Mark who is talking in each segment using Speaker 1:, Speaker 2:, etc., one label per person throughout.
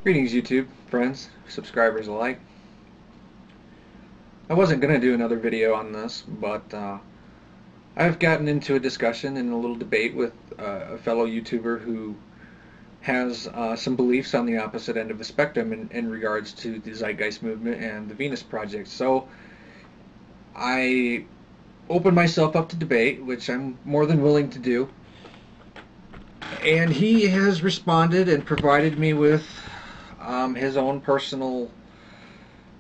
Speaker 1: Greetings, YouTube, friends, subscribers alike. I wasn't going to do another video on this, but I've gotten into a discussion and a little debate with a fellow YouTuber who has some beliefs on the opposite end of the spectrum in regards to the Zeitgeist movement and the Venus Project. So I opened myself up to debate, which I'm more than willing to do. And he has responded and provided me with his own personal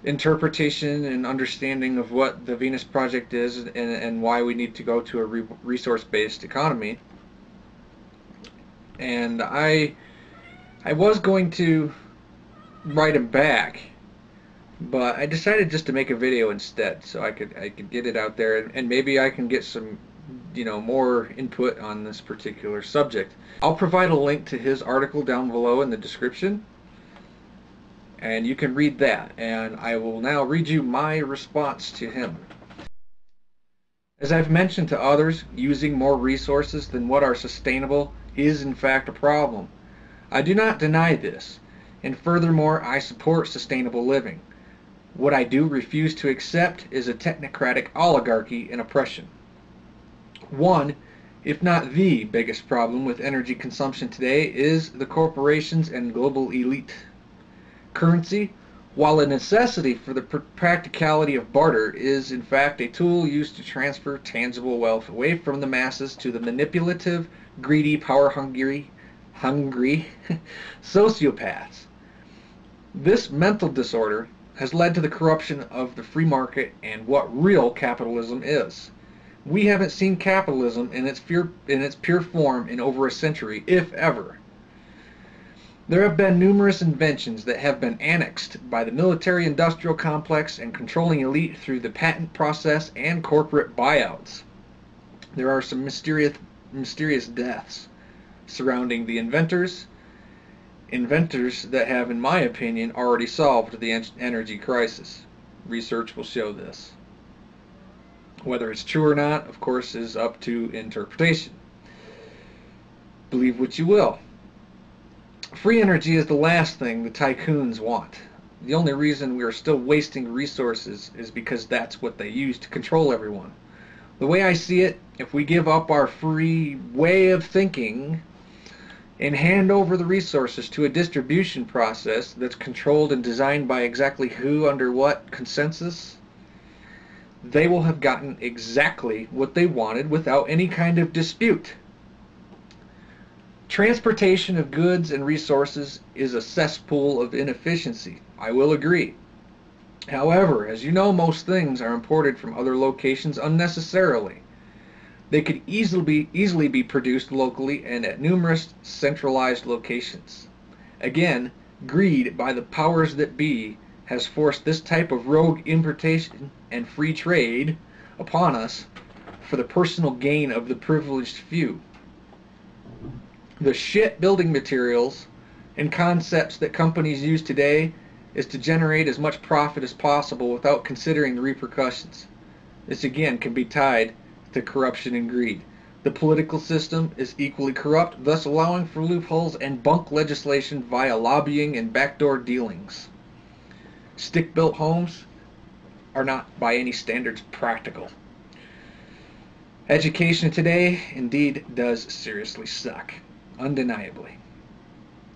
Speaker 1: interpretation and understanding of what the Venus Project is and why we need to go to a resource-based economy. And I was going to write him back, but I decided just to make a video instead, so I could get it out there, and maybe I can get some more input on this particular subject. I'll provide a link to his article down below in the description, and you can read that, and I will now read you my response to him. As I've mentioned to others, using more resources than what are sustainable is in fact a problem. I do not deny this, and furthermore I support sustainable living. What I do refuse to accept is a technocratic oligarchy and oppression. One, if not the biggest problem with energy consumption today is the corporations and global elite. Currency, while a necessity for the practicality of barter, is in fact a tool used to transfer tangible wealth away from the masses to the manipulative, greedy, power-hungry sociopaths. This mental disorder has led to the corruption of the free market and what real capitalism is. We haven't seen capitalism in its pure form in over a century, if ever. There have been numerous inventions that have been annexed by the military-industrial complex and controlling elite through the patent process and corporate buyouts. There are some mysterious deaths surrounding the inventors that have, in my opinion, already solved the energy crisis. Research will show this. Whether it's true or not, of course, is up to interpretation. Believe what you will. Free energy is the last thing the tycoons want. The only reason we are still wasting resources is because that's what they use to control everyone. The way I see it, if we give up our free way of thinking and hand over the resources to a distribution process that's controlled and designed by exactly who under what consensus, they will have gotten exactly what they wanted without any kind of dispute. Transportation of goods and resources is a cesspool of inefficiency. I will agree. However, as you know, most things are imported from other locations unnecessarily. They could easily be produced locally and at numerous centralized locations. Again, greed by the powers that be has forced this type of rogue importation and free trade upon us for the personal gain of the privileged few. The shit building materials and concepts that companies use today is to generate as much profit as possible without considering the repercussions. This again can be tied to corruption and greed. The political system is equally corrupt, thus allowing for loopholes and bunk legislation via lobbying and backdoor dealings. Stick-built homes are not by any standards practical. Education today indeed does seriously suck. Undeniably.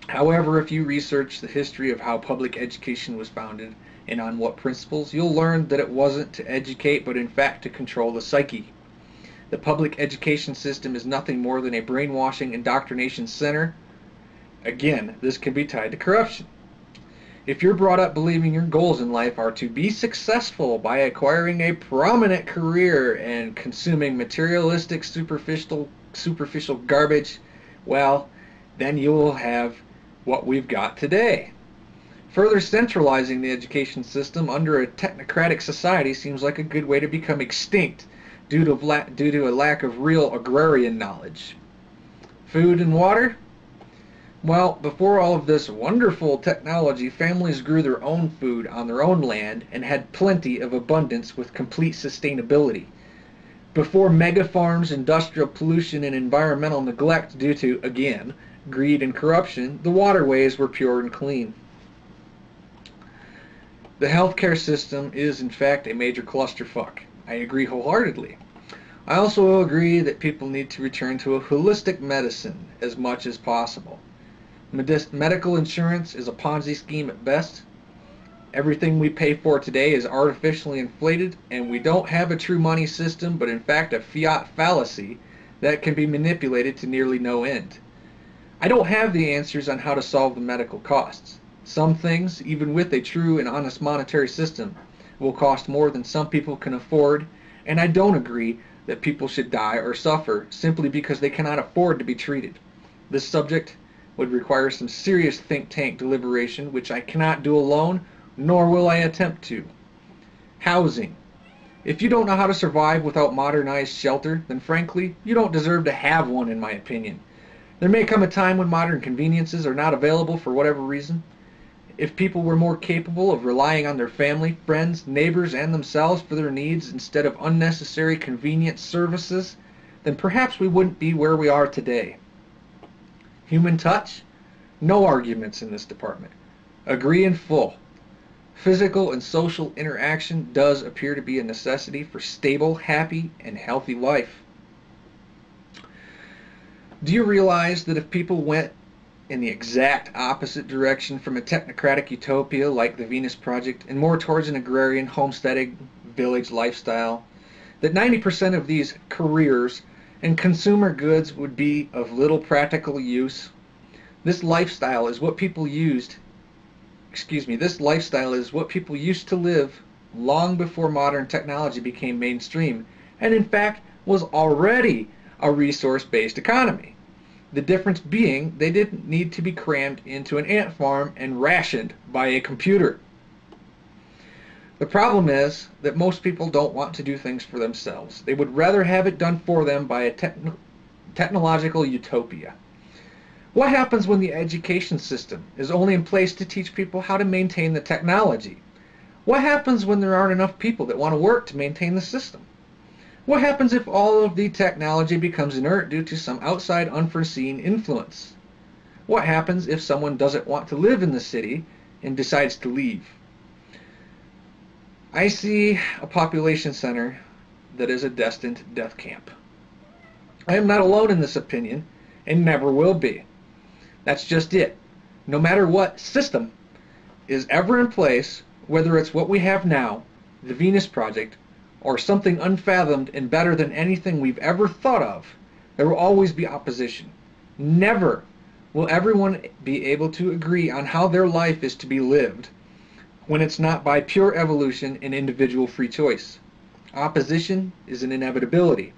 Speaker 1: However, if you research the history of how public education was founded and on what principles, you'll learn that it wasn't to educate, but in fact to control the psyche. The public education system is nothing more than a brainwashing indoctrination center. Again, this can be tied to corruption. If you're brought up believing your goals in life are to be successful by acquiring a prominent career and consuming materialistic, superficial garbage, well, then you will have what we've got today. Further centralizing the education system under a technocratic society seems like a good way to become extinct due to a lack of real agrarian knowledge. Food and water? Well, before all of this wonderful technology, families grew their own food on their own land and had plenty of abundance with complete sustainability. Before mega farms, industrial pollution, and environmental neglect due to, again, greed and corruption, the waterways were pure and clean. The healthcare system is in fact a major clusterfuck. I agree wholeheartedly. I also agree that people need to return to a holistic medicine as much as possible. Medical insurance is a Ponzi scheme at best. Everything we pay for today is artificially inflated, and we don't have a true money system, but in fact a fiat fallacy that can be manipulated to nearly no end. I don't have the answers on how to solve the medical costs. Some things, even with a true and honest monetary system, will cost more than some people can afford, and I don't agree that people should die or suffer simply because they cannot afford to be treated. This subject would require some serious think tank deliberation, which I cannot do alone, nor will I attempt to. Housing. If you don't know how to survive without modernized shelter, then frankly, you don't deserve to have one, in my opinion. There may come a time when modern conveniences are not available for whatever reason. If people were more capable of relying on their family, friends, neighbors, and themselves for their needs instead of unnecessary convenience services, then perhaps we wouldn't be where we are today. Human touch? No arguments in this department. Agree in full. Physical and social interaction does appear to be a necessity for stable, happy, and healthy life. Do you realize that if people went in the exact opposite direction from a technocratic utopia like the Venus Project and more towards an agrarian, homesteading, village lifestyle, that 90% of these careers and consumer goods would be of little practical use? This lifestyle is what people used to live long before modern technology became mainstream, and in fact was already a resource-based economy. The difference being they didn't need to be crammed into an ant farm and rationed by a computer. The problem is that most people don't want to do things for themselves. They would rather have it done for them by a technological utopia. What happens when the education system is only in place to teach people how to maintain the technology? What happens when there aren't enough people that want to work to maintain the system? What happens if all of the technology becomes inert due to some outside unforeseen influence? What happens if someone doesn't want to live in the city and decides to leave? I see a population center that is a destined death camp. I am not alone in this opinion and never will be. That's just it. No matter what system is ever in place, whether it's what we have now, the Venus Project, or something unfathomed and better than anything we've ever thought of, there will always be opposition. Never will everyone be able to agree on how their life is to be lived when it's not by pure evolution and individual free choice. Opposition is an inevitability.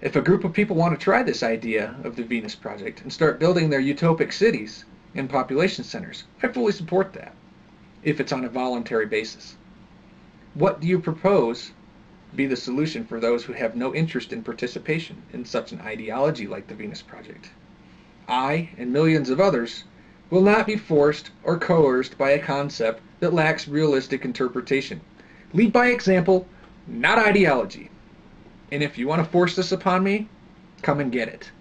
Speaker 1: If a group of people want to try this idea of the Venus Project and start building their utopic cities and population centers, I fully support that, if it's on a voluntary basis. What do you propose be the solution for those who have no interest in participation in such an ideology like the Venus Project? I, and millions of others, will not be forced or coerced by a concept that lacks realistic interpretation. Lead by example, not ideology. And if you want to force this upon me, come and get it.